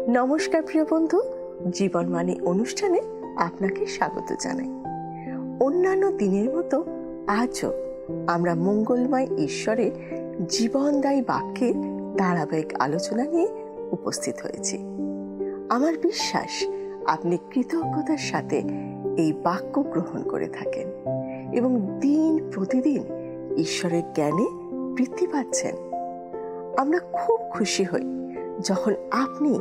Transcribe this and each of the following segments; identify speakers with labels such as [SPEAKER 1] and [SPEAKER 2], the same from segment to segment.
[SPEAKER 1] নমস্কার প্রিয় বন্ধু, জীবনবাণী অনুষ্ঠানে আপনাকে স্বাগত জানাই। অন্যান্য দিনের মতো আজও আমরা মঙ্গলময় ঈশ্বরের জীবনদায়ী বাক্যের ধারাবাহিক আলোচনা নিয়ে উপস্থিত হয়েছি। আমার বিশ্বাস আপনি কৃতজ্ঞতার সাথে এই বাক্য গ্রহণ করে থাকেন এবং দিন প্রতিদিন ঈশ্বরের জ্ঞানে বৃদ্ধি পাচ্ছেন। আমরা খুব খুশি হই যখন আপনি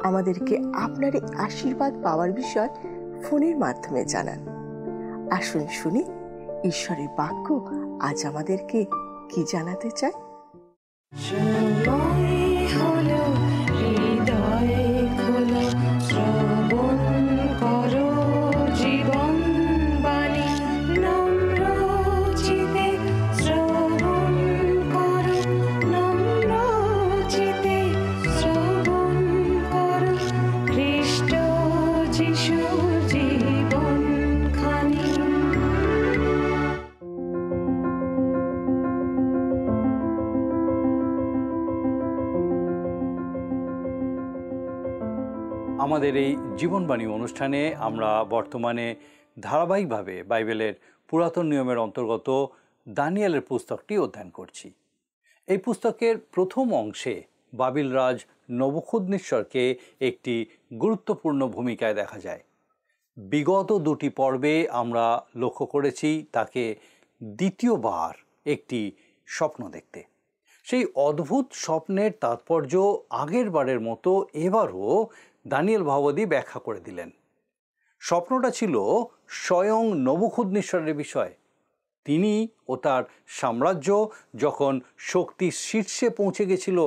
[SPEAKER 1] আমাদেরকে আপনার এই আশীর্বাদ পাওয়ার বিষয় ফোনের মাধ্যমে জানান। আসুন শুনি ঈশ্বরের বাক্য আজ আমাদেরকে কি জানাতে চায়।
[SPEAKER 2] আমাদের এই জীবনবাণী অনুষ্ঠানে আমরা বর্তমানে ধারাবাহিকভাবে বাইবেলের পুরাতন নিয়মের অন্তর্গত দানিয়েলের পুস্তকটি অধ্যয়ন করছি। এই পুস্তকের প্রথম অংশে বাবিল রাজ নবুখুদনেসরকে একটি গুরুত্বপূর্ণ ভূমিকায় দেখা যায়। বিগত দুটি পর্বে আমরা লক্ষ্য করেছি তাকে দ্বিতীয়বার একটি স্বপ্ন দেখতে। সেই অদ্ভুত স্বপ্নের তাৎপর্য আগের বারের মতো এবারও দানিয়েল ভগবতী ব্যাখ্যা করে দিলেন। স্বপ্নটা ছিল স্বয়ং নবুখুদনেসরের বিষয়। তিনি ও তার সাম্রাজ্য যখন শক্তির শীর্ষে পৌঁছে গেছিল,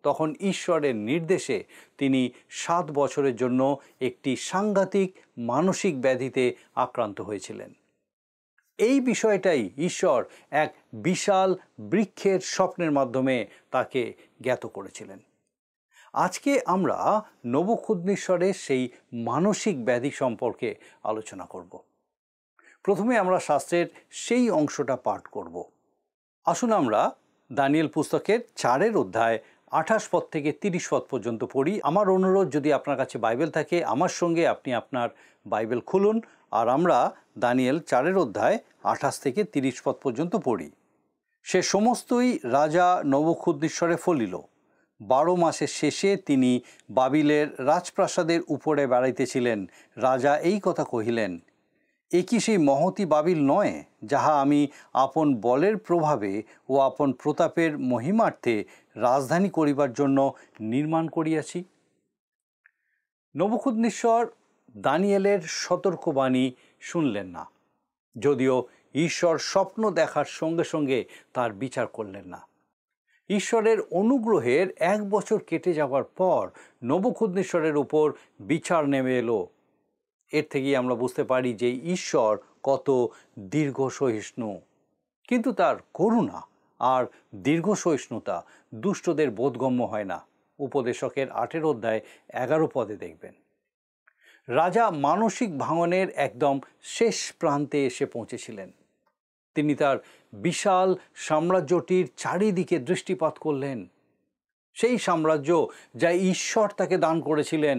[SPEAKER 2] তখন ঈশ্বরের নির্দেশে তিনি 7 বছরের জন্য একটি সাংঘাতিক মানসিক ব্যাধিতে আক্রান্ত হয়েছিলেন। এই বিষয়টাই ঈশ্বর এক বিশাল বৃক্ষের স্বপ্নের মাধ্যমে তাকে জ্ঞাত করেছিলেন। আজকে আমরা নবুখুদনেসরের সেই মানসিক ব্যাধি সম্পর্কে আলোচনা করব। প্রথমে আমরা শাস্ত্রের সেই অংশটা পাঠ করব। আসুন আমরা দানিয়েল পুস্তকের 4 অধ্যায় 28 পদ থেকে 30 পদ পর্যন্ত পড়ি। আমার অনুরোধ, যদি আপনার কাছে বাইবেল থাকে আমার সঙ্গে আপনি আপনার বাইবেল খুলুন আর আমরা দানিয়েল 4 অধ্যায় 28 থেকে 30 পদ পর্যন্ত পড়ি। সে সমস্তই রাজা নবুখুদনেসরে ফলিল। 12 মাসের শেষে তিনি বাবিলের রাজপ্রাসাদের উপরে বেড়াইতেছিলেন। রাজা এই কথা কহিলেন, এ কি সেই মহতী বাবিল নয়, যাহা আমি আপন বলের প্রভাবে ও আপন প্রতাপের মহিমার্থে রাজধানী করিবার জন্য নির্মাণ করিয়াছি? নবুখুদনেসর দানিয়েলের সতর্কবাণী শুনলেন না, যদিও ঈশ্বর স্বপ্ন দেখার সঙ্গে সঙ্গে তার বিচার করলেন না। ঈশ্বরের অনুগ্রহের 1 বছর কেটে যাওয়ার পর নবুখুদনেসরের উপর বিচার নেমে এলো। এর থেকেই আমরা বুঝতে পারি যে ঈশ্বর কত দীর্ঘ সহিষ্ণু। কিন্তু তার করুণা আর দীর্ঘ সহিষ্ণুতা দুষ্টদের বোধগম্য হয় না। উপদেশকের 8 অধ্যায় 11 পদে দেখবেন। রাজা মানসিক ভাঙনের একদম শেষ প্রান্তে এসে পৌঁছেছিলেন। তিনি তার বিশাল সাম্রাজ্যটির চারিদিকে দৃষ্টিপাত করলেন। সেই সাম্রাজ্য যা ঈশ্বর তাকে দান করেছিলেন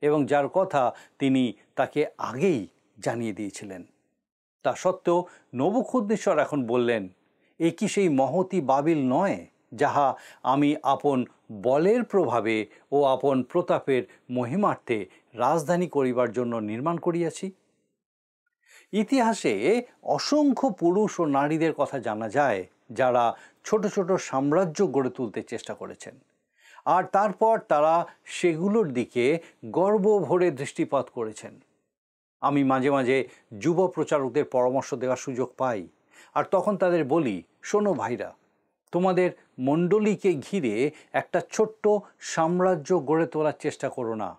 [SPEAKER 2] এবং যার কথা তিনি তাকে আগেই জানিয়ে দিয়েছিলেন। তা সত্ত্বেও নবুখুদনেসর এখন বললেন, এ কি সেই মহতী বাবিল নয়, যাহা আমি আপন বলের প্রভাবে ও আপন প্রতাপের মহিমার্থে রাজধানী করিবার জন্য নির্মাণ করিয়াছি? ইতিহাসে অসংখ্য পুরুষ ও নারীদের কথা জানা যায় যারা ছোট ছোট সাম্রাজ্য গড়ে তুলতে চেষ্টা করেছেন, আর তারপর তারা সেগুলোর দিকে গর্ব ভরে দৃষ্টিপাত করেছেন। আমি মাঝে মাঝে যুব প্রচারকদের পরামর্শ দেওয়ার সুযোগ পাই, আর তখন তাদের বলি, শোনো ভাইরা, তোমাদের মণ্ডলীকে ঘিরে একটা ছোট্ট সাম্রাজ্য গড়ে তোলার চেষ্টা করো না।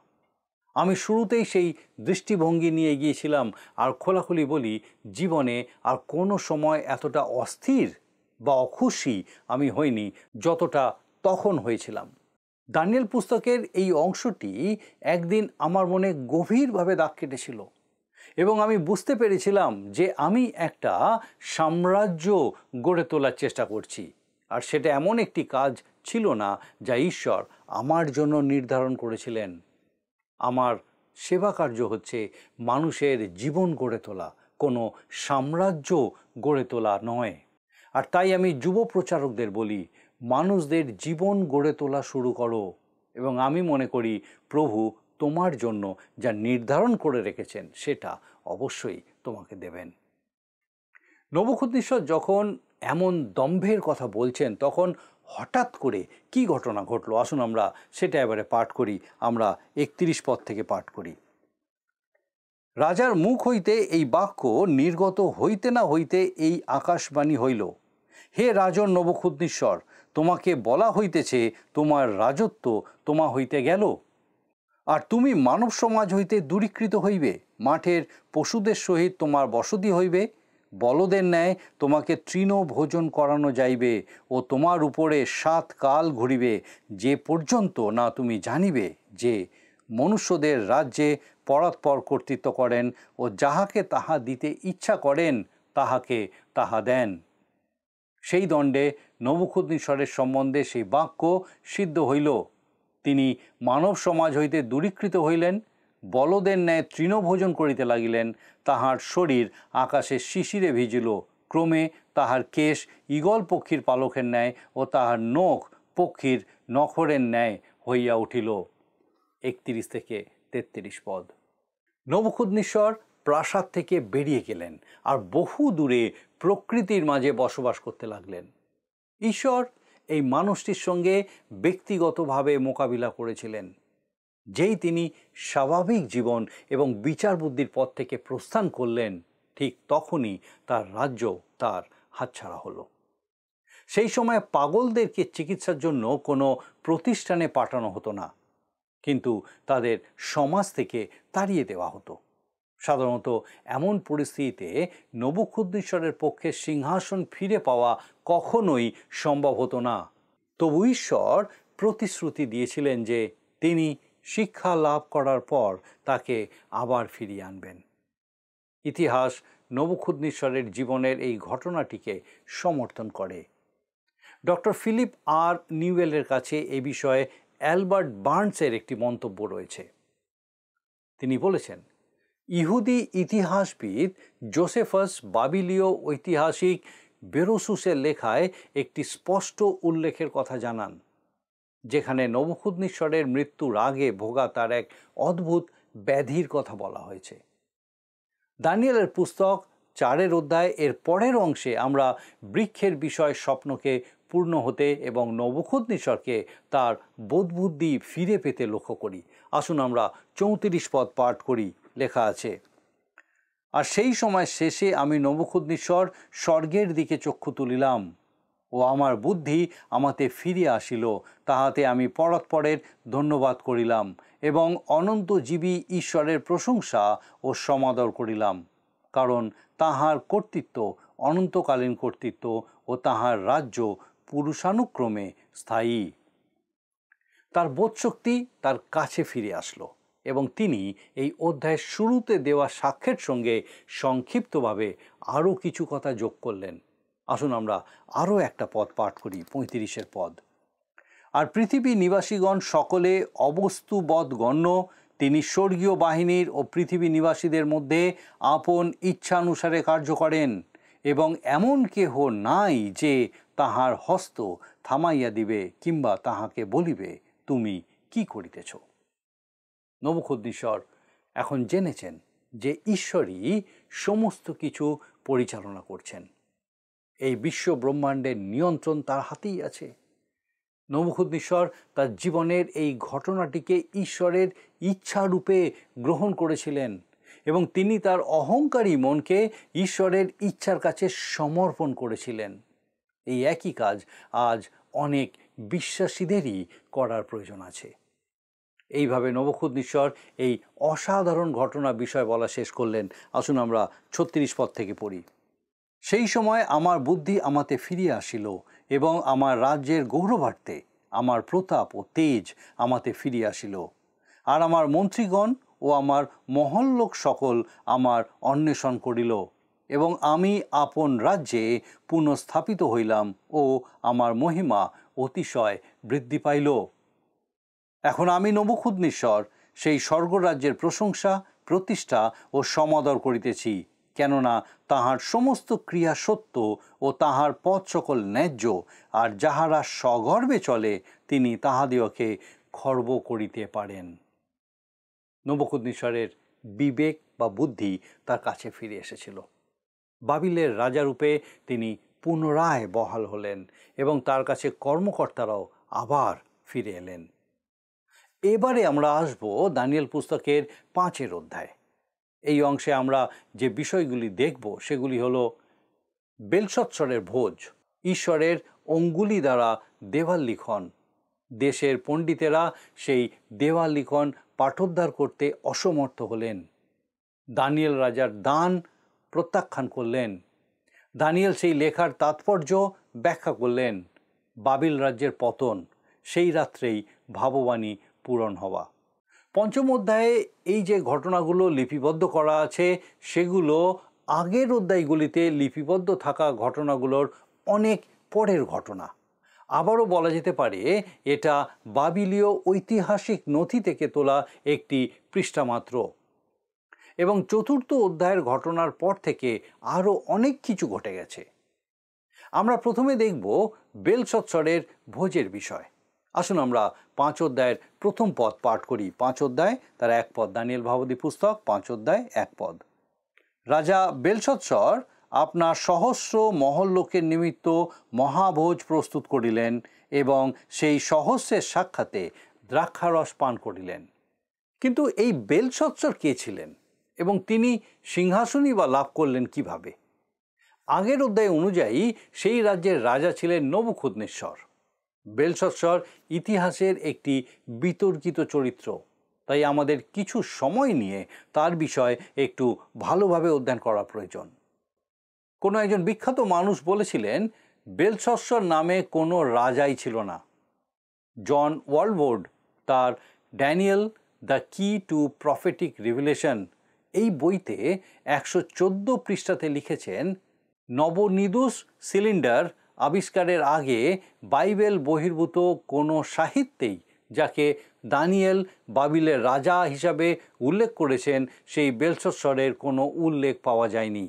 [SPEAKER 2] আমি শুরুতেই সেই দৃষ্টিভঙ্গি নিয়ে গিয়েছিলাম, আর খোলাখুলি বলি, জীবনে আর কোনো সময় এতটা অস্থির বা অখুশি আমি হইনি যতটা তখন হয়েছিলাম। দানিয়েল পুস্তকের এই অংশটি একদিন আমার মনে গভীরভাবে দাগ কেটেছিল এবং আমি বুঝতে পেরেছিলাম যে আমি একটা সাম্রাজ্য গড়ে তোলার চেষ্টা করছি, আর সেটা এমন একটি কাজ ছিল না যা ঈশ্বর আমার জন্য নির্ধারণ করেছিলেন। আমার সেবা কার্য হচ্ছে মানুষের জীবন গড়ে তোলা, কোনো সাম্রাজ্য গড়ে তোলা নয়। আর তাই আমি যুব প্রচারকদের বলি, মানুষদের জীবন গড়ে তোলা শুরু করো, এবং আমি মনে করি প্রভু তোমার জন্য যা নির্ধারণ করে রেখেছেন সেটা অবশ্যই তোমাকে দেবেন। নবুখদ্নেশ্বর যখন এমন দম্ভের কথা বলছেন, তখন হঠাৎ করে কি ঘটনা ঘটলো আসুন আমরা সেটা এবারে পাঠ করি। আমরা 31 পদ থেকে পাঠ করি। রাজার মুখ হইতে এই বাক্য নির্গত হইতে না হইতে এই আকাশবাণী হইল, হে রাজন নবুখদ্নেশ্বর, তোমাকে বলা হইতেছে তোমার রাজত্ব তোমা হইতে গেল, আর তুমি মানব সমাজ হইতে দূরীকৃত হইবে। মাঠের পশুদের সহিত তোমার বসতি হইবে, বলদের ন্যায় তোমাকে তৃণ ভোজন করানো যাইবে, ও তোমার উপরে 7 কাল ঘুরিবে, যে পর্যন্ত না তুমি জানিবে যে মনুষ্যদের রাজ্যে পরাৎপর কর্তৃত্ব করেন, ও যাহাকে তাহা দিতে ইচ্ছা করেন তাহাকে তাহা দেন। সেই দণ্ডে নবুখদ্নেশ্বরের সম্বন্ধে সেই বাক্য সিদ্ধ হইল। তিনি মানব সমাজ হইতে দূরীকৃত হইলেন, বলদের ন্যায় তৃণভোজন করিতে লাগিলেন, তাহার শরীর আকাশের শিশিরে ভিজিল, ক্রমে তাহার কেশ ঈগল পক্ষীর পালকের ন্যায় ও তাহার নখ পক্ষীর নখরের ন্যায় হইয়া উঠিল। 31 থেকে 33 পদ। নবুখদ্নেশ্বর প্রাসাদ থেকে বেরিয়ে গেলেন আর বহু দূরে প্রকৃতির মাঝে বসবাস করতে লাগলেন। ঈশ্বর এই মানুষটির সঙ্গে ব্যক্তিগতভাবে মোকাবিলা করেছিলেন। যেই তিনি স্বাভাবিক জীবন এবং বিচার বুদ্ধির পথ থেকে প্রস্থান করলেন, ঠিক তখনই তার রাজ্য তার হাতছাড়া হলো। সেই সময় পাগলদেরকে চিকিৎসার জন্য কোনো প্রতিষ্ঠানে পাঠানো হতো না, কিন্তু তাদের সমাজ থেকে তাড়িয়ে দেওয়া হতো। সাধারণত এমন পরিস্থিতিতে নবুখদ্নেশ্বরের পক্ষে সিংহাসন ফিরে পাওয়া কখনোই সম্ভব হতো না। তবু ঈশ্বর প্রতিশ্রুতি দিয়েছিলেন যে তিনি শিক্ষা লাভ করার পর তাকে আবার ফিরিয়ে আনবেন। ইতিহাস নবুখদ্নেশ্বরের জীবনের এই ঘটনাটিকে সমর্থন করে। ডক্টর ফিলিপ আর নিউয়েলের কাছে এ বিষয়ে অ্যালবার্ট বার্নসের একটি মন্তব্য রয়েছে। তিনি বলেছেন, ইহুদি ইতিহাসবিদ জোসেফাস বাবিলীয় ঐতিহাসিক বেরোসুসের লেখায় একটি স্পষ্ট উল্লেখের কথা জানান, যেখানে নবুখদ্নেশ্বরের মৃত্যুর আগে ভোগা তার এক অদ্ভুত ব্যাধির কথা বলা হয়েছে। দানিয়েলের পুস্তক 4 অধ্যায় এর পরের অংশে আমরা বৃক্ষের বিষয় স্বপ্নকে পূর্ণ হতে এবং নবুখদ্নেশ্বরকে তার বোধবুদ্ধি ফিরে পেতে লক্ষ্য করি। আসুন আমরা 34 পদ পাঠ করি। লেখা আছে, আর সেই সময় শেষে আমি নবুখদ্নেশ্বর স্বর্গের দিকে চক্ষু তুলিলাম, ও আমার বুদ্ধি আমাতে ফিরিয়া আসিল, তাহাতে আমি পরৎপরের ধন্যবাদ করিলাম এবং অনন্তজীবী ঈশ্বরের প্রশংসা ও সমাদর করিলাম, কারণ তাহার কর্তৃত্ব অনন্তকালীন কর্তৃত্ব ও তাহার রাজ্য পুরুষানুক্রমে স্থায়ী। তার বোধশক্তি তার কাছে ফিরে আসলো এবং তিনি এই অধ্যায়ের শুরুতে দেওয়া সাক্ষ্যের সঙ্গে সংক্ষিপ্তভাবে আরও কিছু কথা যোগ করলেন। আসুন আমরা আরও একটা পদ পাঠ করি, 35 পদ। আর পৃথিবী নিবাসীগণ সকলে অবস্তুবৎ গণ্য, তিনি স্বর্গীয় বাহিনীর ও পৃথিবী নিবাসীদের মধ্যে আপন ইচ্ছানুসারে কার্য করেন, এবং এমন কেহ নাই যে তাহার হস্ত থামাইয়া দিবে কিংবা তাহাকে বলিবে তুমি কি করিতেছ। নবুখদ্নেশ্বর এখন জেনেছেন যে ঈশ্বরই সমস্ত কিছু পরিচালনা করছেন। এই বিশ্ব ব্রহ্মাণ্ডের নিয়ন্ত্রণ তার হাতেই আছে। নবুখদ্নেশ্বর তার জীবনের এই ঘটনাটিকে ঈশ্বরের ইচ্ছারূপে গ্রহণ করেছিলেন এবং তিনি তার অহংকারী মনকে ঈশ্বরের ইচ্ছার কাছে সমর্পণ করেছিলেন। এই একই কাজ আজ অনেক বিশ্বাসীদেরই করার প্রয়োজন আছে। এইভাবে নবুখদ্নেশ্বর এই অসাধারণ ঘটনা বিষয় বলা শেষ করলেন। আসুন আমরা 36 পদ থেকে পড়ি। সেই সময় আমার বুদ্ধি আমাতে ফিরিয়ে আসিল এবং আমার রাজ্যের গৌরবার্থে আমার প্রতাপ ও তেজ আমাতে ফিরিয়ে আসিল, আর আমার মন্ত্রীগণ ও আমার মহল্লোক সকল আমার অন্বেষণ করিল, এবং আমি আপন রাজ্যে পুনঃস্থাপিত হইলাম ও আমার মহিমা অতিশয় বৃদ্ধি পাইল। এখন আমি নবুখদ্নেশ্বর সেই স্বর্গরাজ্যের প্রশংসা, প্রতিষ্ঠা ও সমাদর করিতেছি, কেননা তাহার সমস্ত ক্রিয়া সত্য ও তাহার পথ সকল ন্যায্য, আর যাহারা সগর্বে চলে তিনি তাহাদিওকে খর্ব করিতে পারেন। নবুকদনেছরের বিবেক বা বুদ্ধি তার কাছে ফিরে এসেছিল। বাবিলের রাজারূপে তিনি পুনরায় বহাল হলেন এবং তার কাছে কর্মকর্তারাও আবার ফিরে এলেন। এবারে আমরা আসব দানিয়েল পুস্তকের 5 অধ্যায়। এই অংশে আমরা যে বিষয়গুলি দেখব সেগুলি হলো বেলশৎসরের ভোজ, ঈশ্বরের অঙ্গুলি দ্বারা দেওয়াল লিখন, দেশের পণ্ডিতেরা সেই দেওয়াল লিখন পাঠোদ্ধার করতে অসমর্থ হলেন, দানিয়েল রাজার দান প্রত্যাখ্যান করলেন, দানিয়েল সেই লেখার তাৎপর্য ব্যাখ্যা করলেন, বাবিল রাজ্যের পতন, সেই রাত্রেই ভাববাণী পূরণ হওয়া। 5 অধ্যায়ে এই যে ঘটনাগুলো লিপিবদ্ধ করা আছে সেগুলো আগের অধ্যায়গুলিতে লিপিবদ্ধ থাকা ঘটনাগুলোর অনেক পরের ঘটনা। আবারও বলা যেতে পারে এটা বাবিলীয় ঐতিহাসিক নথি থেকে তোলা একটি পৃষ্ঠা মাত্র। এবং 4 অধ্যায়ের ঘটনার পর থেকে আরও অনেক কিছু ঘটে গেছে। আমরা প্রথমে দেখব বেলশৎসরের ভোজের বিষয়। আসুন আমরা 5 অধ্যায়ের প্রথম পদ পাঠ করি। 5 অধ্যায় তার 1 পদ, দানিয়েল ভাববাদী পুস্তক 5 অধ্যায় 1 পদ। রাজা বেলশৎসর আপনার সহস্র মহল লোকের নিমিত্ত মহাভোজ প্রস্তুত করিলেন এবং সেই সহস্রের সাক্ষাতে দ্রাক্ষারস পান করিলেন। কিন্তু এই বেলশৎসর কে ছিলেন এবং তিনি সিংহাসনই বা লাভ করলেন কিভাবে? আগের অধ্যায় অনুযায়ী সেই রাজ্যের রাজা ছিলেন নবুকদনেছর। বেলশৎসর ইতিহাসের একটি বিতর্কিত চরিত্র, তাই আমাদের কিছু সময় নিয়ে তার বিষয় একটু ভালোভাবে অধ্যয়ন করা প্রয়োজন। কোনো একজন বিখ্যাত মানুষ বলেছিলেন বেলশৎসর নামে কোনো রাজাই ছিল না। জন ওয়ালবোর্ড তার ড্যানিয়েল দ্য কি টু প্রফেটিক রিভিলেশন এই বইতে 114 পৃষ্ঠাতে লিখেছেন, নবনিদুস সিলিন্ডার আবিষ্কারের আগে বাইবেল বহির্ভূত কোনো সাহিত্যেই যাকে দানিয়েল বাবিলের রাজা হিসাবে উল্লেখ করেছেন সেই বেলশৎসরের কোনো উল্লেখ পাওয়া যায়নি।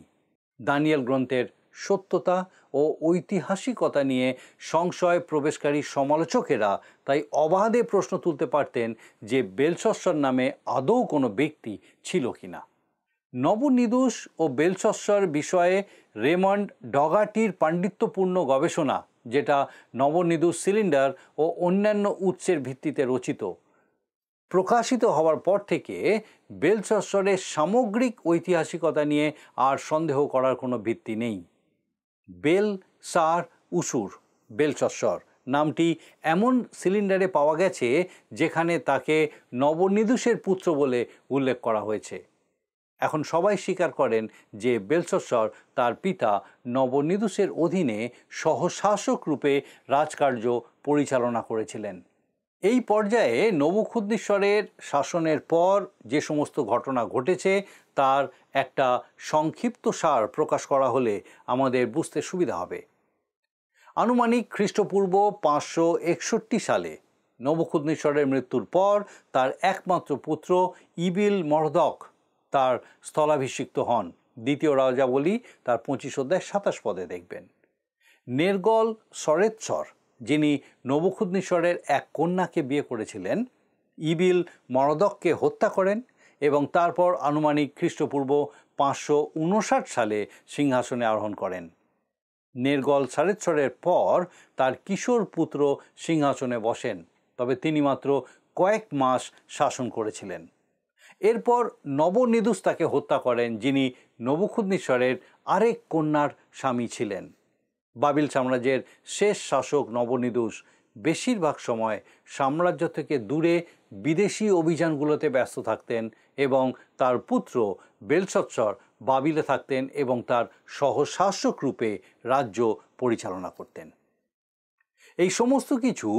[SPEAKER 2] দানিয়েল গ্রন্থের সত্যতা ও ঐতিহাসিকতা নিয়ে সংশয় প্রবেশকারী সমালোচকেরা তাই অবাধে প্রশ্ন তুলতে পারতেন যে বেলশৎসর নামে আদৌ কোনো ব্যক্তি ছিল কিনা। নবনিদুস ও বেলশৎসর বিষয়ে রেমন্ড ডগাটির পাণ্ডিত্যপূর্ণ গবেষণা, যেটা নবনিদুস সিলিন্ডার ও অন্যান্য উৎসের ভিত্তিতে রচিত, প্রকাশিত হওয়ার পর থেকে বেলশৎসরের সামগ্রিক ঐতিহাসিকতা নিয়ে আর সন্দেহ করার কোনো ভিত্তি নেই। বেল সার উসুর বেলশৎসর নামটি এমন সিলিন্ডারে পাওয়া গেছে যেখানে তাকে নবনিদুসের পুত্র বলে উল্লেখ করা হয়েছে। এখন সবাই স্বীকার করেন যে বেলশৎসর তার পিতা নবনিদুসের অধীনে সহশাসক রূপে রাজকার্য পরিচালনা করেছিলেন। এই পর্যায়ে নবুকদনেছরের শাসনের পর যে সমস্ত ঘটনা ঘটেছে তার একটা সংক্ষিপ্ত সার প্রকাশ করা হলে আমাদের বুঝতে সুবিধা হবে। আনুমানিক খ্রিস্টপূর্ব 561 সালে নবুকদনেছরের মৃত্যুর পর তার একমাত্র পুত্র ইবিল মরদক তার স্থলাভিষিক্ত হন। দ্বিতীয় রাজাবলী তার 25 অধ্যায় 27 পদে দেখবেন। নেরগল সরেৎসর, যিনি নবুকদনেছরের এক কন্যাকে বিয়ে করেছিলেন, ইবিল মরদককে হত্যা করেন এবং তারপর আনুমানিক খ্রিস্টপূর্ব 559 সালে সিংহাসনে আরোহণ করেন। নেরগল সরেৎসরের পর তার কিশোর পুত্র সিংহাসনে বসেন, তবে তিনি মাত্র কয়েক মাস শাসন করেছিলেন। এরপর নবনিদুস তাকে হত্যা করেন, যিনি নবুকদনেছরের আরেক কন্যার স্বামী ছিলেন। বাবিল সাম্রাজ্যের শেষ শাসক নবনিদুস বেশিরভাগ সময় সাম্রাজ্য থেকে দূরে বিদেশি অভিযানগুলোতে ব্যস্ত থাকতেন এবং তার পুত্র বেলশৎসর বাবিলে থাকতেন এবং তার সহশাসক রূপে রাজ্য পরিচালনা করতেন। এই সমস্ত কিছু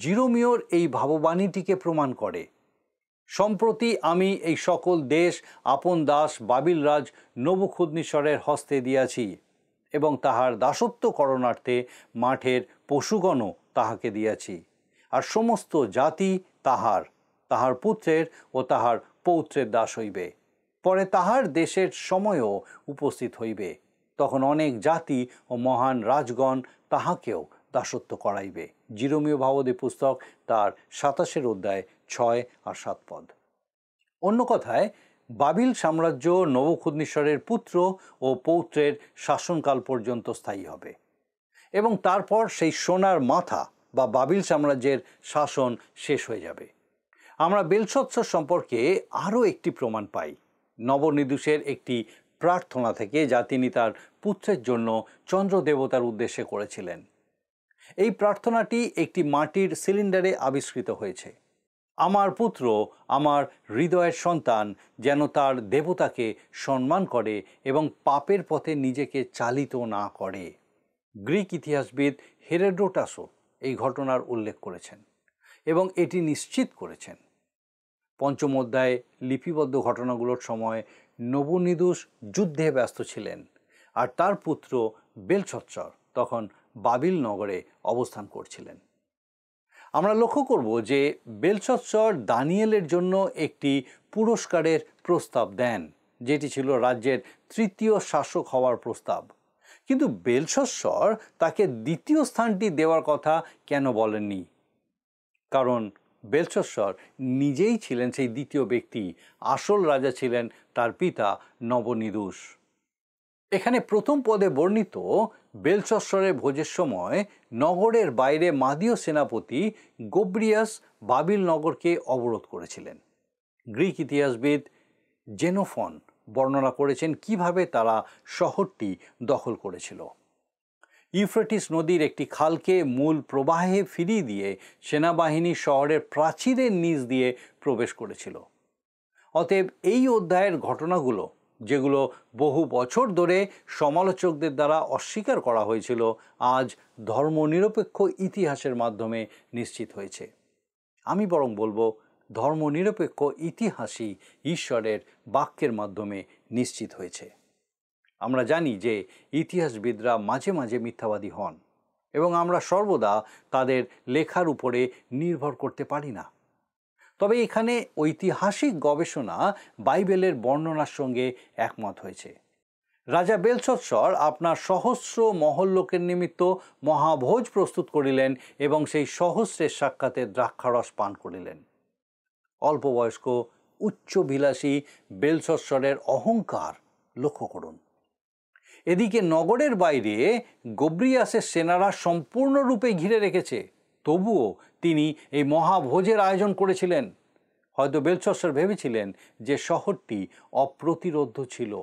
[SPEAKER 2] জিরোমিওর এই ভাববাণীটিকে প্রমাণ করে। সম্প্রতি আমি এই সকল দেশ আপন দাস বাবিল রাজ নবুকদনেছরের হস্তে দিয়াছি এবং তাহার দাসত্ব করণার্থে মাঠের পশুগণও তাহাকে দিয়াছি, আর সমস্ত জাতি তাহার, তাহার পুত্রের ও তাহার পৌত্রের দাস হইবে। পরে তাহার দেশের সময়ও উপস্থিত হইবে, তখন অনেক জাতি ও মহান রাজগণ তাহাকেও দাসত্ব করাইবে। জিরোমীয় ভাবদী পুস্তক তার 27 অধ্যায় 6 আর 7 পদ। অন্য কথায়, বাবিল সাম্রাজ্য নবুখুদনিসরের পুত্র ও পৌত্রের শাসনকাল পর্যন্ত স্থায়ী হবে এবং তারপর সেই সোনার মাথা বা বাবিল সাম্রাজ্যের শাসন শেষ হয়ে যাবে। আমরা বেলশৎসর সম্পর্কে আরও একটি প্রমাণ পাই নবনিদুষের একটি প্রার্থনা থেকে, যা তিনি তার পুত্রের জন্য চন্দ্র দেবতার উদ্দেশ্যে করেছিলেন। এই প্রার্থনাটি একটি মাটির সিলিন্ডারে আবিষ্কৃত হয়েছে। আমার পুত্র, আমার হৃদয়ের সন্তান, যেন তার দেবতাকে সম্মান করে এবং পাপের পথে নিজেকে চালিত না করে। গ্রিক ইতিহাসবিদ হেরোডোটাসও এই ঘটনার উল্লেখ করেছেন এবং এটি নিশ্চিত করেছেন। পঞ্চম অধ্যায়ে লিপিবদ্ধ ঘটনাগুলোর সময় নবনিদুষ যুদ্ধে ব্যস্ত ছিলেন, আর তার পুত্র বেলশৎসর তখন বাবিল নগরে অবস্থান করছিলেন। আমরা লক্ষ্য করব যে বেলশৎসর দানিয়েলের জন্য একটি পুরস্কারের প্রস্তাব দেন, যেটি ছিল রাজ্যের তৃতীয় শাসক হওয়ার প্রস্তাব। কিন্তু বেলশৎসর তাকে দ্বিতীয় স্থানটি দেওয়ার কথা কেন বলেননি? কারণ বেলশৎসর নিজেই ছিলেন সেই দ্বিতীয় ব্যক্তি। আসল রাজা ছিলেন তার পিতা নবনিদুষ। এখানে প্রথম পদে বর্ণিত বেলশৎসরের ভোজের সময় নগরের বাইরে মাদীয় সেনাপতি গোব্রিয়াস বাবিল নগরকে অবরোধ করেছিলেন। গ্রিক ইতিহাসবিদ জেনোফন বর্ণনা করেছেন কিভাবে তারা শহরটি দখল করেছিল। ইউফ্রেটিস নদীর একটি খালকে মূল প্রবাহে ফিরিয়ে দিয়ে সেনাবাহিনী শহরের প্রাচীরের নিচ দিয়ে প্রবেশ করেছিল। অতএব এই অধ্যায়ের ঘটনাগুলো, যেগুলো বহু বছর ধরে সমালোচকদের দ্বারা অস্বীকার করা হয়েছিল, আজ ধর্মনিরপেক্ষ ইতিহাসের মাধ্যমে নিশ্চিত হয়েছে। আমি বরং বলবো, ধর্মনিরপেক্ষ ইতিহাসই ঈশ্বরের বাক্যের মাধ্যমে নিশ্চিত হয়েছে। আমরা জানি যে ইতিহাসবিদরা মাঝে মাঝে মিথ্যাবাদী হন এবং আমরা সর্বদা তাদের লেখার উপরে নির্ভর করতে পারি না। তবে এখানে ঐতিহাসিক গবেষণা বাইবেলের বর্ণনার সঙ্গে একমত হয়েছে। রাজা বেলশৎসর আপনার সহস্র মহল লোকের নিমিত্ত মহাভোজ প্রস্তুত করিলেন এবং সেই সহস্রের সাক্ষাতে দ্রাক্ষারস পান করিলেন। অল্পবয়স্ক উচ্চবিলাসী বেলশৎসরের অহংকার লক্ষ্য করুন। এদিকে নগরের বাইরে গোব্রিয়াসের সেনারা সম্পূর্ণরূপে ঘিরে রেখেছে, তবুও তিনি এই মহাভোজের আয়োজন করেছিলেন। হয়তো বেলশৎসর ভেবেছিলেন যে শহরটি অপ্রতিরোধ্য ছিল।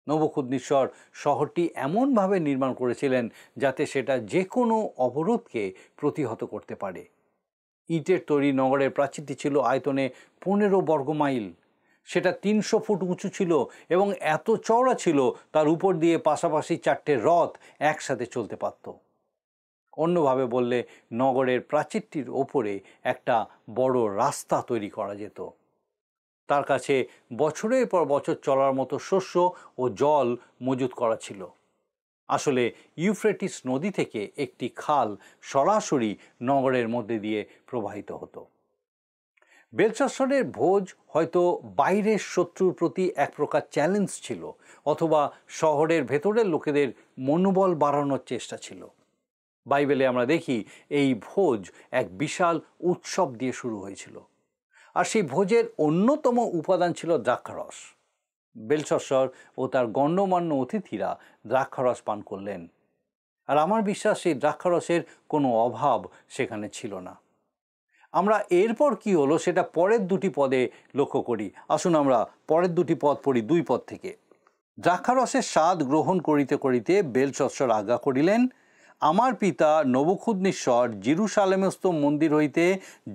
[SPEAKER 2] নবুখুদনিসর শহরটি এমনভাবে নির্মাণ করেছিলেন যাতে সেটা যে কোনো অবরোধকে প্রতিহত করতে পারে। ইটের তৈরি নগরের প্রাচীরটি ছিল আয়তনে 15 বর্গমাইল। সেটা 300 ফুট উঁচু ছিল এবং এত চওড়া ছিল তার উপর দিয়ে পাশাপাশি 4টে রথ একসাথে চলতে পারত। অন্যভাবে বললে, নগরের প্রাচীরটির ওপরে একটা বড় রাস্তা তৈরি করা যেত। তার কাছে বছরের পর বছর চলার মতো শস্য ও জল মজুত করা ছিল। আসলে ইউফ্রেটিস নদী থেকে একটি খাল সরাসরি নগরের মধ্যে দিয়ে প্রবাহিত হতো। বেলশৎসরের ভোজ হয়তো বাইরের শত্রুর প্রতি এক প্রকার চ্যালেঞ্জ ছিল, অথবা শহরের ভেতরের লোকেদের মনোবল বাড়ানোর চেষ্টা ছিল। বাইবেলে আমরা দেখি এই ভোজ এক বিশাল উৎসব দিয়ে শুরু হয়েছিল, আর সেই ভোজের অন্যতম উপাদান ছিল দ্রাক্ষারস। বেলশৎসর ও তার গণ্যমান্য অতিথিরা দ্রাক্ষারস পান করলেন, আর আমার বিশ্বাস সেই দ্রাক্ষারসের কোনো অভাব সেখানে ছিল না। আমরা এরপর কি হলো সেটা পরের দুটি পদে লক্ষ্য করি। আসুন আমরা পরের দুটি পদ পড়ি 2 পদ থেকে। দ্রাক্ষারসের স্বাদ গ্রহণ করিতে করিতে বেলশৎসর আজ্ঞা করিলেন, আমার পিতা নবুখুদনিসর জেরুসালেমস্থ মন্দির হইতে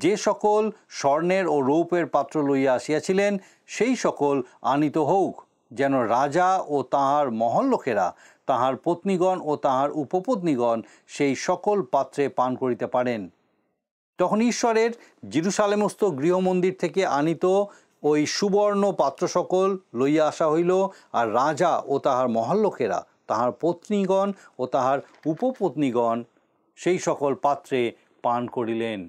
[SPEAKER 2] যে সকল স্বর্ণের ও রৌপের পাত্র লইয়া আসিয়াছিলেন, সেই সকল আনিত হোক, যেন রাজা ও তাহার মহল লোকেরা, তাহার পত্নীগণ ও তাহার উপপত্নীগণ সেই সকল পাত্রে পান করিতে পারেন। তখন ঈশ্বরের জেরুসালেমস্থ গৃহমন্দির থেকে আনিত ওই সুবর্ণ পাত্র সকল লইয়া আসা হইল, আর রাজা ও তাহার মহল লোকেরা, তাহার পত্নীগণ ও তাহার উপপত্নীগণ সেই সকল পাত্রে পান করিলেন।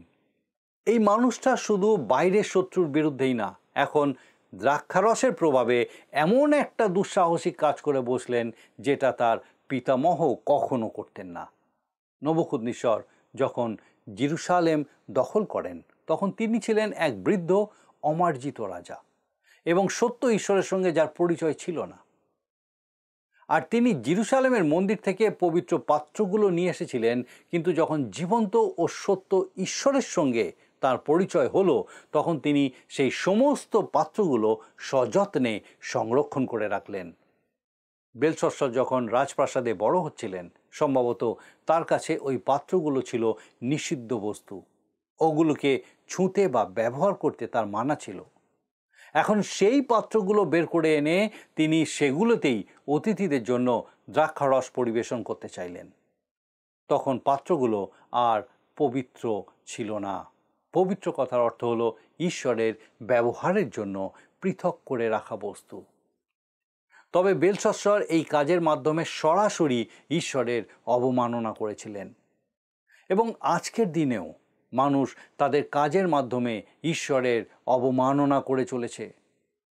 [SPEAKER 2] এই মানুষটা শুধু বাইরের শত্রুর বিরুদ্ধেই না, এখন দ্রাক্ষারসের প্রভাবে এমন একটা দুঃসাহসিক কাজ করে বসলেন যেটা তার পিতামহ কখনো করতেন না। নবুখদ্নেসর যখন জেরুসালেম দখল করেন তখন তিনি ছিলেন এক বৃদ্ধ অমার্জিত রাজা এবং সত্য ঈশ্বরের সঙ্গে যার পরিচয় ছিল না। আর তিনি জেরুসালেমের মন্দির থেকে পবিত্র পাত্রগুলো নিয়ে এসেছিলেন, কিন্তু যখন জীবন্ত ও সত্য ঈশ্বরের সঙ্গে তার পরিচয় হলো তখন তিনি সেই সমস্ত পাত্রগুলো সযত্নে সংরক্ষণ করে রাখলেন। বেলশস্সর যখন রাজপ্রাসাদে বড় হচ্ছিলেন সম্ভবত তার কাছে ওই পাত্রগুলো ছিল নিষিদ্ধ বস্তু, ওগুলোকে ছুঁতে বা ব্যবহার করতে তার মানা ছিল। এখন সেই পাত্রগুলো বের করে এনে তিনি সেগুলোতেই অতিথিদের জন্য দ্রাক্ষারস পরিবেশন করতে চাইলেন। তখন পাত্রগুলো আর পবিত্র ছিল না। পবিত্র কথার অর্থ হলো ঈশ্বরের ব্যবহারের জন্য পৃথক করে রাখা বস্তু। তবে বেলশস্সর এই কাজের মাধ্যমে সরাসরি ঈশ্বরের অবমাননা করেছিলেন এবং আজকের দিনেও মানুষ তাদের কাজের মাধ্যমে ঈশ্বরের অবমাননা করে চলেছে।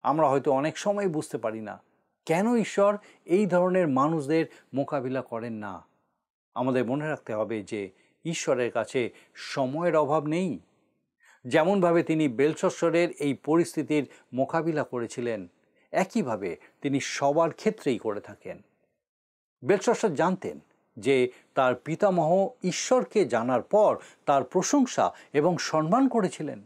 [SPEAKER 2] আমরা হয়তো অনেক সময় বুঝতে পারি না কেন ঈশ্বর এই ধরনের মানুষদের মোকাবিলা করেন না। আমাদের মনে রাখতে হবে যে ঈশ্বরের কাছে সময়ের অভাব নেই। যেমনভাবে তিনি বেলশস্সরের এই পরিস্থিতির মোকাবিলা করেছিলেন একইভাবে তিনি সবার ক্ষেত্রেই করে থাকেন। বেলশস্সর জানতেন যে তার পিতামহ ঈশ্বরকে জানার পর তার প্রশংসা এবং সম্মান করেছিলেন,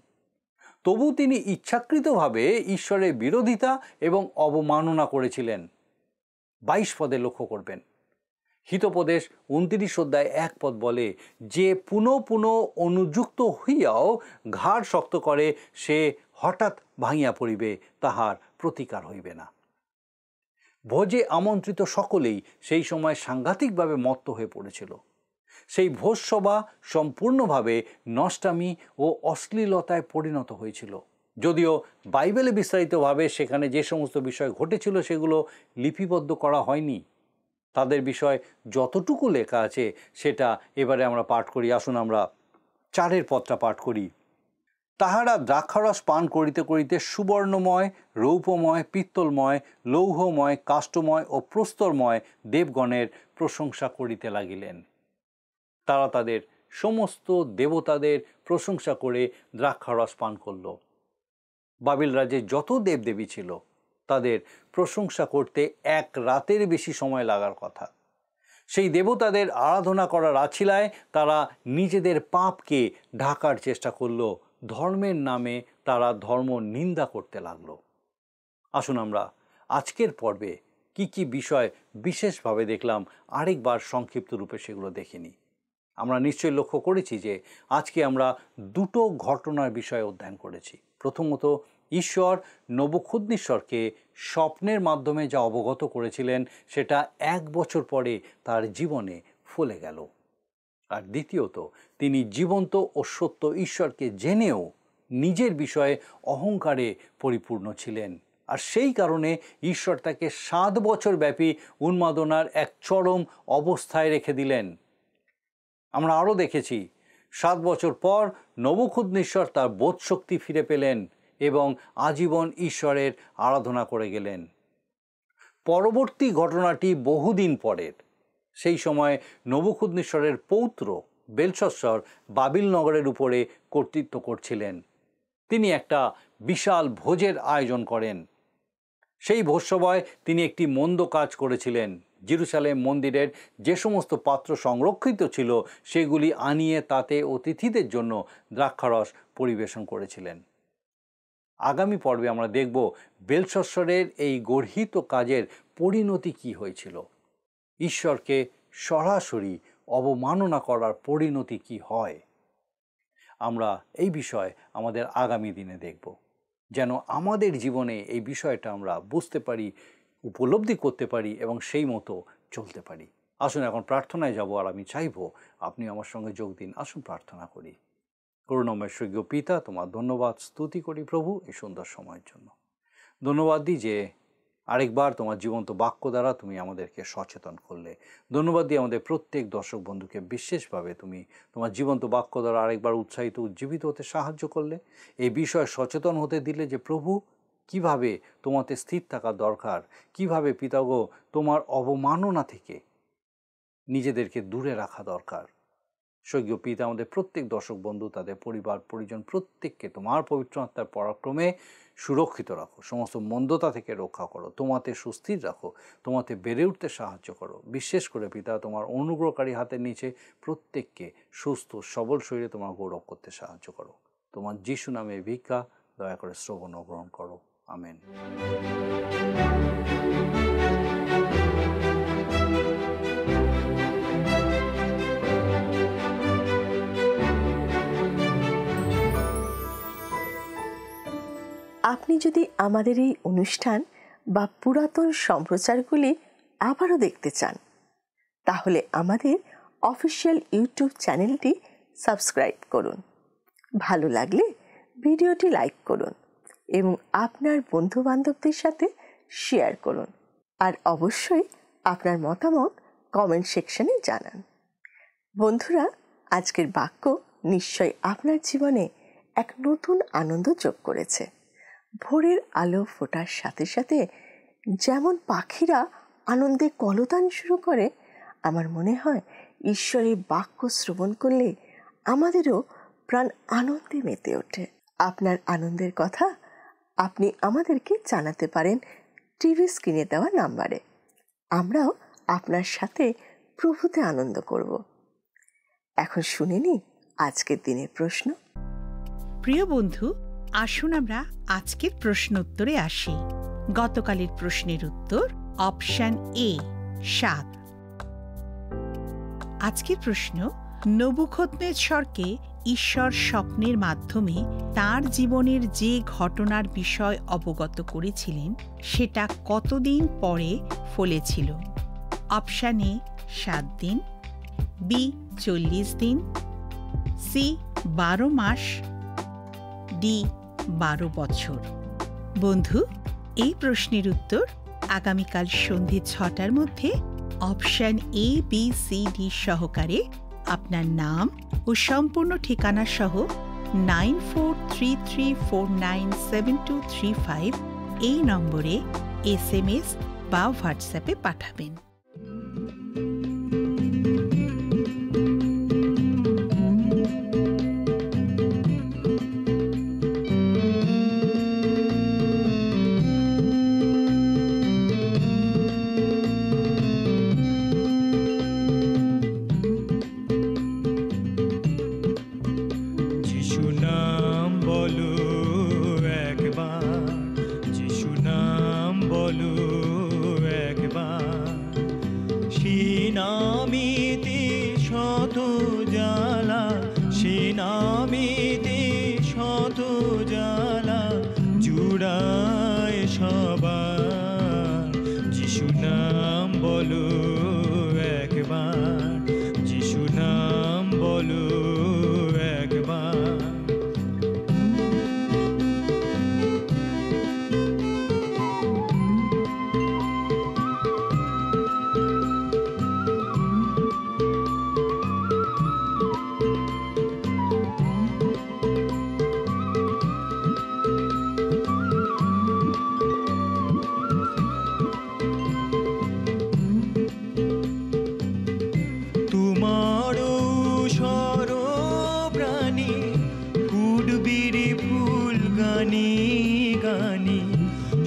[SPEAKER 2] তবু তিনি ইচ্ছাকৃতভাবে ঈশ্বরের বিরোধিতা এবং অবমাননা করেছিলেন। 22 পদে লক্ষ্য করবেন, হিতোপদেশ 29 অধ্যায় 1 পদ বলে, যে পুনঃ পুনঃ অনুযুক্ত হইয়াও ঘাড় শক্ত করে সে হঠাৎ ভাঙিয়া পড়িবে, তাহার প্রতিকার হইবে না। ভোজে আমন্ত্রিত সকলেই সেই সময় সাংঘাতিকভাবে মত্ত হয়ে পড়েছিল। সেই ভোজসভা সম্পূর্ণভাবে নষ্টামি ও অশ্লীলতায় পরিণত হয়েছিল। যদিও বাইবেলে বিস্তারিতভাবে সেখানে যে সমস্ত বিষয় ঘটেছিল সেগুলো লিপিবদ্ধ করা হয়নি। তাদের বিষয় যতটুকু লেখা আছে সেটা এবারে আমরা পাঠ করি। আসুন আমরা 4 পদটা পাঠ করি। তাহারা দ্রাক্ষারস পান করিতে করিতে সুবর্ণময়, রৌপ্যময়, পিত্তলময়, লৌহময়, কাষ্ঠময় ও প্রস্তরময় দেবগণের প্রশংসা করিতে লাগিলেন। তারা তাদের সমস্ত দেবতাদের প্রশংসা করে দ্রাক্ষারস পান করল। বাবিল রাজ্যে যত দেবদেবী ছিল তাদের প্রশংসা করতে এক রাতের বেশি সময় লাগার কথা। সেই দেবতাদের আরাধনা করার আছিলায় তারা নিজেদের পাপকে ঢাকার চেষ্টা করল, ধর্মের নামে তারা ধর্ম নিন্দা করতে লাগলো। আসুন আমরা আজকের পর্বে কি কি বিষয় বিশেষভাবে দেখলাম আরেকবার সংক্ষিপ্ত রূপে সেগুলো দেখে নিই। আমরা নিশ্চয়ই লক্ষ্য করেছি যে আজকে আমরা দুটো ঘটনার বিষয়ে অধ্যয়ন করেছি। প্রথমত, ঈশ্বর নবুখদ্নেসরকে স্বপ্নের মাধ্যমে যা অবগত করেছিলেন সেটা 1 বছর পরে তার জীবনে ফলে গেল। আর দ্বিতীয়ত, তিনি জীবন্ত ও সত্য ঈশ্বরকে জেনেও নিজের বিষয়ে অহংকারে পরিপূর্ণ ছিলেন, আর সেই কারণে ঈশ্বর তাকে 7 বছর ব্যাপী উন্মাদনার এক চরম অবস্থায় রেখে দিলেন। আমরা আরও দেখেছি 7 বছর পর নবুখদ্নেসর তার বোধশক্তি ফিরে পেলেন এবং আজীবন ঈশ্বরের আরাধনা করে গেলেন। পরবর্তী ঘটনাটি বহুদিন পরের। সেই সময় নবুখদ্নেসরের পৌত্র বেলশস্সর বাবিল নগরের উপরে কর্তৃত্ব করছিলেন। তিনি একটা বিশাল ভোজের আয়োজন করেন। সেই ভোজসভায় তিনি একটি মন্দ কাজ করেছিলেন। জেরুসালেম মন্দিরের যে সমস্ত পাত্র সংরক্ষিত ছিল সেগুলি আনিয়ে তাতে অতিথিদের জন্য দ্রাক্ষারস পরিবেশন করেছিলেন। আগামী পর্বে আমরা দেখব বেলশস্সরের এই গর্হিত কাজের পরিণতি কি হয়েছিল। ঈশ্বরকে সরাসরি অবমাননা করার পরিণতি কি হয়। আমরা এই বিষয় আমাদের আগামী দিনে দেখব, যেন আমাদের জীবনে এই বিষয়টা আমরা বুঝতে পারি, উপলব্ধি করতে পারি এবং সেই মতো চলতে পারি। আসুন এখন প্রার্থনায় যাব, আর আমি চাইব আপনি আমার সঙ্গে যোগ দিন। আসুন প্রার্থনা করি। করুণাময় স্বর্গীয় পিতা, তোমার ধন্যবাদ স্তুতি করি প্রভু এই সুন্দর সময়ের জন্য। ধন্যবাদ দিই যে আরেকবার তোমার জীবন্ত বাক্য দ্বারা তুমি আমাদেরকে সচেতন করলে। ধন্যবাদ দিয়ে আমাদের প্রত্যেক দর্শক বন্ধুকে বিশেষভাবে তুমি তোমার জীবন্ত বাক্য দ্বারা আরেকবার উৎসাহিত উজ্জীবিত হতে সাহায্য করলে, এই বিষয়ে সচেতন হতে দিলে যে প্রভু কিভাবে তোমাতে স্থির থাকা দরকার, কিভাবে পিতাগো তোমার অবমাননা থেকে নিজেদেরকে দূরে রাখা দরকার। স্বর্গীয় পিতা, আমাদের প্রত্যেক দর্শক বন্ধু, তাদের পরিবার পরিজন প্রত্যেককে তোমার পবিত্র আত্মার পরাক্রমে সুরক্ষিত রাখো, সমস্ত মন্দতা থেকে রক্ষা করো, তোমাতে সুস্থির রাখো, তোমাতে বেড়ে উঠতে সাহায্য করো। বিশেষ করে পিতা, তোমার অনুগ্রহকারী হাতের নিচে প্রত্যেককে সুস্থ সবল শরীরে তোমার গৌরব করতে সাহায্য করো। তোমার যিশু নামে ভিক্ষা দয়া করে শ্রবণ ও গ্রহণ করো। আমেন।
[SPEAKER 1] আপনি যদি আমাদের এই অনুষ্ঠান বা পুরাতন সম্প্রচারগুলি আবারও দেখতে চান, তাহলে আমাদের অফিসিয়াল ইউটিউব চ্যানেলটি সাবস্ক্রাইব করুন। ভালো লাগলে ভিডিওটি লাইক করুন এবং আপনার বন্ধুবান্ধবদের সাথে শেয়ার করুন। আর অবশ্যই আপনার মতামত কমেন্ট সেকশনে জানান। বন্ধুরা, আজকের বাক্য নিশ্চয়ই আপনার জীবনে এক নতুন আনন্দ যোগ করেছে। ভোরের আলো ফোটার সাথে সাথে যেমন পাখিরা আনন্দে কলতান শুরু করে, আমার মনে হয় ঈশ্বরের বাক্য শ্রবণ করলে আমাদেরও প্রাণ আনন্দে মেতে ওঠে। আপনার আনন্দের কথা আপনি আমাদেরকে জানাতে পারেন টিভি স্ক্রিনে দেওয়া নাম্বারে। আমরাও আপনার সাথে প্রভুতে আনন্দ করব। এখন শুনে নিই আজকের দিনের প্রশ্ন।
[SPEAKER 3] প্রিয় বন্ধু, আসুন আমরা আজকের প্রশ্ন উত্তরে আসি। গতকালের প্রশ্নের উত্তর অপশন এ 7। আজকের প্রশ্ন, নবুখদ্নেছরকে ঈশ্বর স্বপ্নের মাধ্যমে তার জীবনের যে ঘটনার বিষয় অবগত করেছিলেন সেটা কতদিন পরে ফলেছিল? অপশন এ 7 দিন, বি 40 দিন, সি 12 মাস, ডি 12 বছর। বন্ধু, এই প্রশ্নের উত্তর আগামীকাল সন্ধ্যে 6টার মধ্যে option A, B, C, D সহকারে আপনার নাম ও সম্পূর্ণ ঠিকানা সহ 9433497235 এই নম্বরে SMS বা হোয়াটসঅ্যাপে পাঠাবেন।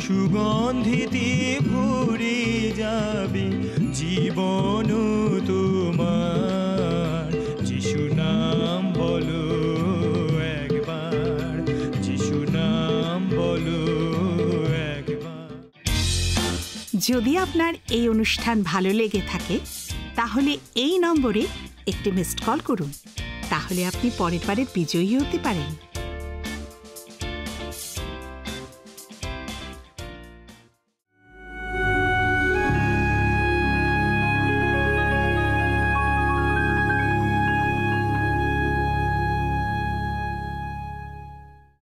[SPEAKER 4] সুগন্ধিতে ভরে যাবে জীবন তোমার। যিশু নাম বলো একবার, যিশু নাম বলো একবার।
[SPEAKER 3] যদি আপনার এই অনুষ্ঠান ভালো লেগে থাকে তাহলে এই নম্বরে একটি মিসড কল করুন, তাহলে আপনি পরের বারে বিজয়ী হতে পারেন।